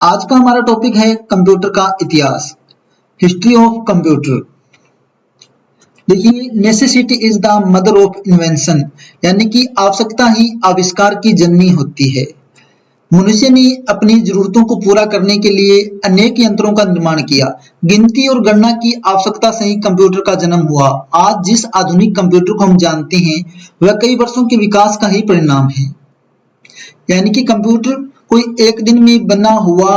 आज का हमारा टॉपिक है कंप्यूटर का इतिहास, हिस्ट्री ऑफ कंप्यूटर। देखिए, necessity is the mother of invention, यानी कि आवश्यकता ही आविष्कार की जननी होती है। मनुष्य ने अपनी जरूरतों को पूरा करने के लिए अनेक यंत्रों का निर्माण किया। गिनती और गणना की आवश्यकता से ही कंप्यूटर का जन्म हुआ। आज जिस आधुनिक कंप्यूटर को हम जानते हैं वह कई वर्षों के विकास का ही परिणाम है। यानी कि कंप्यूटर कोई एक दिन में बना हुआ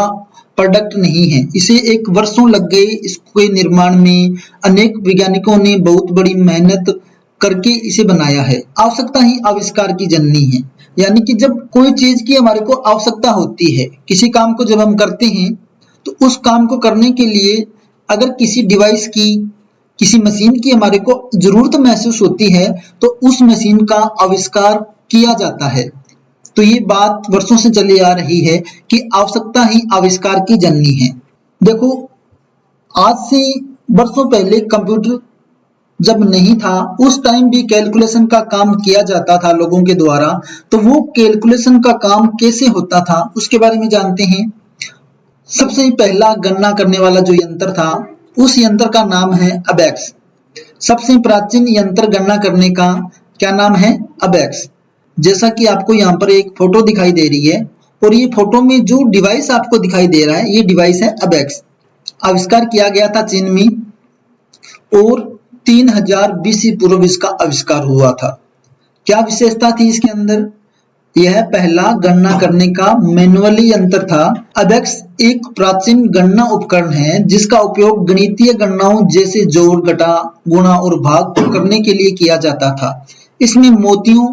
प्रोडक्ट नहीं है, इसे एक वर्षों लग गए इसके निर्माण में। अनेक वैज्ञानिकों ने बहुत बड़ी मेहनत करके इसे बनाया है। आवश्यकता ही आविष्कार की जननी है, यानी कि जब कोई चीज की हमारे को आवश्यकता होती है, किसी काम को जब हम करते हैं तो उस काम को करने के लिए अगर किसी डिवाइस की, किसी मशीन की हमारे को जरूरत महसूस होती है तो उस मशीन का आविष्कार किया जाता है। तो ये बात वर्षों से चली आ रही है कि आवश्यकता ही आविष्कार की जननी है। देखो, आज से वर्षों पहले कंप्यूटर जब नहीं था उस टाइम भी कैलकुलेशन का काम किया जाता था लोगों के द्वारा। तो वो कैलकुलेशन का काम कैसे होता था उसके बारे में जानते हैं। सबसे पहला गणना करने वाला जो यंत्र था उस यंत्र का नाम है अबेक्स। सबसे प्राचीन यंत्र गणना करने का क्या नाम है? अबेक्स। जैसा कि आपको यहाँ पर एक फोटो दिखाई दे रही है और ये फोटो में जो डिवाइस आपको दिखाई दे रहा है ये डिवाइस है अबेक्स। आविष्कार किया गया था चीन में और 3000 बीसी पूर्व इसका आविष्कार हुआ था। क्या विशेषता थी इसके अंदर? यह पहला गणना करने का मैनुअली यंत्र था। अबेक्स एक प्राचीन गणना उपकरण है जिसका उपयोग गणितीय गणनाओं जैसे जोड़, घटा, गुणा और भाग करने के लिए किया जाता था। इसमें मोतियों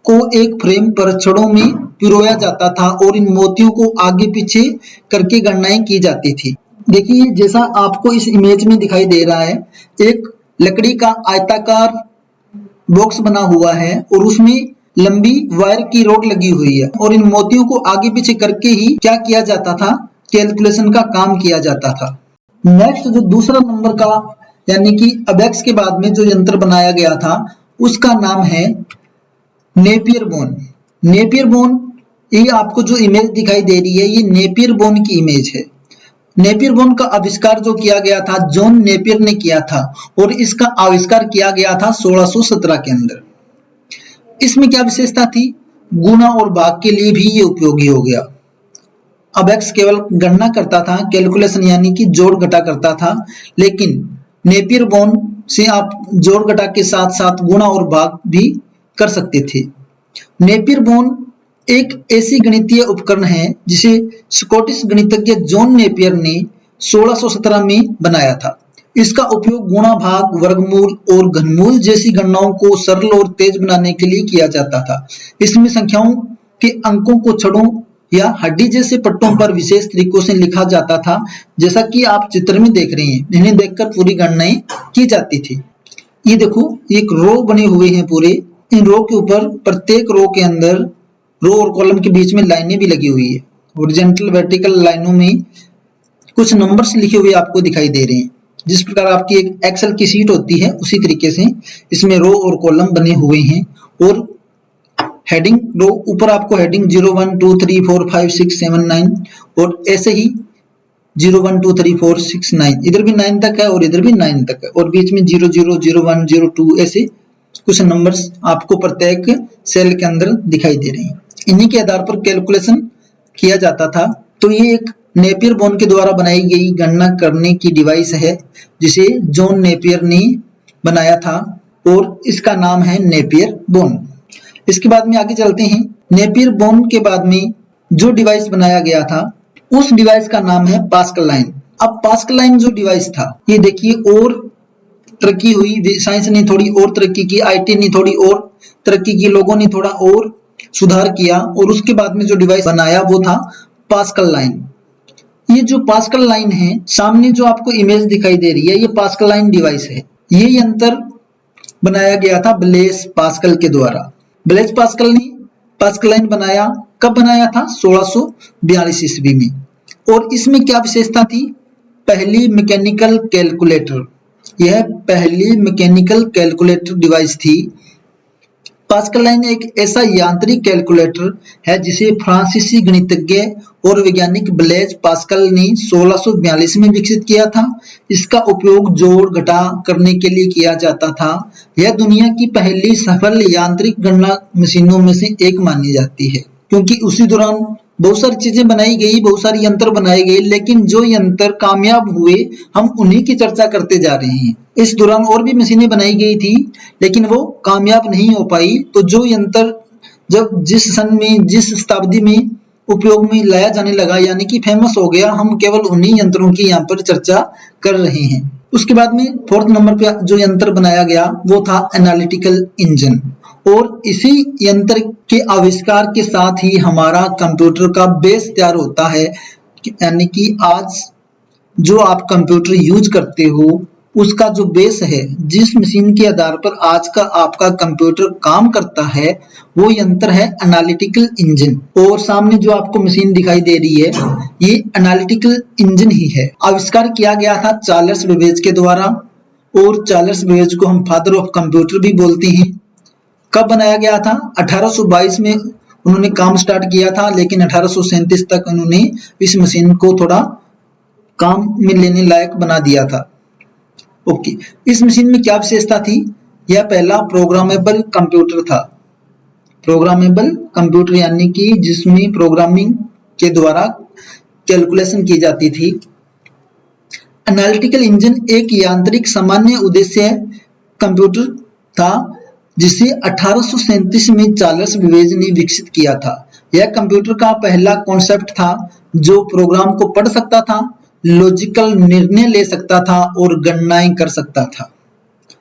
को एक फ्रेम पर छड़ों में पिरोया जाता था और इन मोतियों को आगे पीछे करके गणनाएं की जाती थी। देखिए, जैसा आपको इस इमेज में दिखाई दे रहा है, एक लकड़ी का आयताकार बॉक्स बना हुआ है और उसमें लंबी वायर की रॉड लगी हुई है और इन मोतियों को आगे पीछे करके ही क्या किया जाता था? कैलकुलेशन का काम किया जाता था। नेक्स्ट जो दूसरा नंबर का यानी कि अबेक्स के बाद में जो यंत्र बनाया गया था उसका नाम है नेपियर बोन। नेपियर बोन, ये आपको जो इमेज दिखाई दे रही है ये नेपियर बोन की इमेज है। नेपियर बोन का आविष्कार जो किया गया था जॉन नेपियर ने किया था और इसका आविष्कार किया गया था 1617 के अंदर। इसमें क्या विशेषता थी? गुणा और भाग के लिए भी ये उपयोगी हो गया। अबेक्स केवल गणना करता था, कैलकुलेशन यानी कि जोड़ घटा करता था, लेकिन नेपियर बोन से आप जोड़ घटा के साथ साथ गुणा और भाग भी कर सकते थे। नेपियर बोन एक ऐसी गणितीय उपकरण है जिसे स्कॉटिश गणितज्ञ जॉन नेपियर ने 1617 में बनाया था। इसका उपयोग गुणा, भाग, वर्गमूल और घनमूल जैसी गणनाओं को सरल और तेज बनाने के लिए किया जाता था। इसमें संख्याओं के अंकों को छड़ों या हड्डी जैसे पट्टों पर विशेष तरीकों से लिखा जाता था, जैसा कि आप चित्र में देख रहे हैं। इन्हें देखकर पूरी गणनाएं की जाती थी। ये देखो, एक रो बने हुए हैं पूरे। इन रो के ऊपर प्रत्येक रो के अंदर रो और कॉलम के बीच में लाइनें भी लगी हुई है। हॉरिजॉन्टल वर्टिकल लाइनों में कुछ नंबर्स लिखे हुए आपको दिखाई दे रहे हैं। जिस प्रकार आपकी एक एक्सेल की शीट होती है उसी तरीके से इसमें रो और कॉलम बने हुए हैं और हेडिंग रो ऊपर आपको हेडिंग 0 1 2 3 4 5 6 7 9 और ऐसे ही 0 1 2 3 4 6 9, इधर भी 9 तक है और इधर भी 9 तक है और बीच में 0 0 0 1 0 2 ऐसे कुछ नंबर्स आपको प्रत्येक सेल के अंदर दिखाई दे रहे हैं। इन्हीं के आधार पर कैलकुलेशन किया जाता था। तो ये एक नेपियर बोन के द्वारा बनाई गई गणना करने की डिवाइस है जिसे जॉन नेपियर ने बनाया था और इसका नाम है नेपियर बोन। इसके बाद में आगे चलते हैं। नेपियर बोन के बाद में जो डिवाइस बनाया गया था उस डिवाइस का नाम है पास्कल लाइन। अब पास्कल लाइन जो डिवाइस था ये देखिए और तरक्की हुई, साइंस ने थोड़ी और तरक्की की, आईटी ने थोड़ी और तरक्की की, लोगों ने थोड़ा और सुधार किया और उसके बाद में जो डिवाइस बनाया वो था पास्कल लाइन। ये जो पास्कल लाइन है, सामने जो आपको इमेज दिखाई दे रही है ये पास्कल लाइन डिवाइस है। ये यंत्र बनाया गया था ब्लेस पास्कल के द्वारा। ब्लेस पास्कल ने पास्कल लाइन बनाया। कब बनाया था? 1642 ईस्वी में। और इसमें क्या विशेषता थी? पहली मैकेनिकल कैलकुलेटर, यह पहली मैकेनिकल कैलकुलेटर डिवाइस थी। पास्कल लाइन एक ऐसा यांत्रिक कैलकुलेटर है जिसे फ्रांसीसी गणितज्ञ और वैज्ञानिक ब्लेज पास्कल ने 1642 में विकसित किया था। इसका उपयोग जोड़ घटा करने के लिए किया जाता था। यह दुनिया की पहली सफल यांत्रिक गणना मशीनों में से एक मानी जाती है, क्योंकि उसी दौरान बहुत सारी चीजें बनाई गई, बहुत सारे यंत्र बनाए गए, लेकिन जो यंत्र कामयाब हुए हम उन्हीं की चर्चा करते जा रहे हैं। इस दौरान और भी मशीनें बनाई गई थी, लेकिन वो कामयाब नहीं हो पाई। तो जो यंत्र जब जिस सन में, जिस शताब्दी में उपयोग में लाया जाने लगा, यानी कि फेमस हो गया, हम केवल उन्हीं यंत्रों की यहाँ पर चर्चा कर रहे हैं। उसके बाद में 4th नंबर पे जो यंत्र बनाया गया वो था एनालिटिकल इंजन, और इसी यंत्र के आविष्कार के साथ ही हमारा कंप्यूटर का बेस तैयार होता है। यानी कि आज जो आप कंप्यूटर यूज करते हो उसका जो बेस है, जिस मशीन के आधार पर आज का आपका कंप्यूटर काम करता है, वो यंत्र है एनालिटिकल इंजन। और सामने जो आपको मशीन दिखाई दे रही है, ये एनालिटिकल इंजन ही है। आविष्कार किया गया था चार्ल्स बेबेज के द्वारा, और चार्ल्स बेबेज को हम फादर ऑफ कंप्यूटर भी बोलते हैं। कब बनाया गया था? 1822 में उन्होंने काम स्टार्ट किया था, लेकिन 1837 तक उन्होंने इस मशीन को थोड़ा काम में लेने लायक बना दिया था। ओके, इस मशीन में क्या विशेषता थी? यह पहला प्रोग्रामेबल कंप्यूटर था। प्रोग्रामेबल कंप्यूटर यानी कि जिसमें प्रोग्रामिंग के द्वारा कैलकुलेशन की जाती थी। एनालिटिकल इंजन एक यांत्रिक सामान्य उद्देश्य कंप्यूटर था जिसे 1837 में चार्ल्स बेबेज ने विकसित किया था। यह कंप्यूटर का पहला कॉन्सेप्ट था जो प्रोग्राम को पढ़ सकता था, लॉजिकल निर्णय ले सकता था और गणनाएं कर सकता था।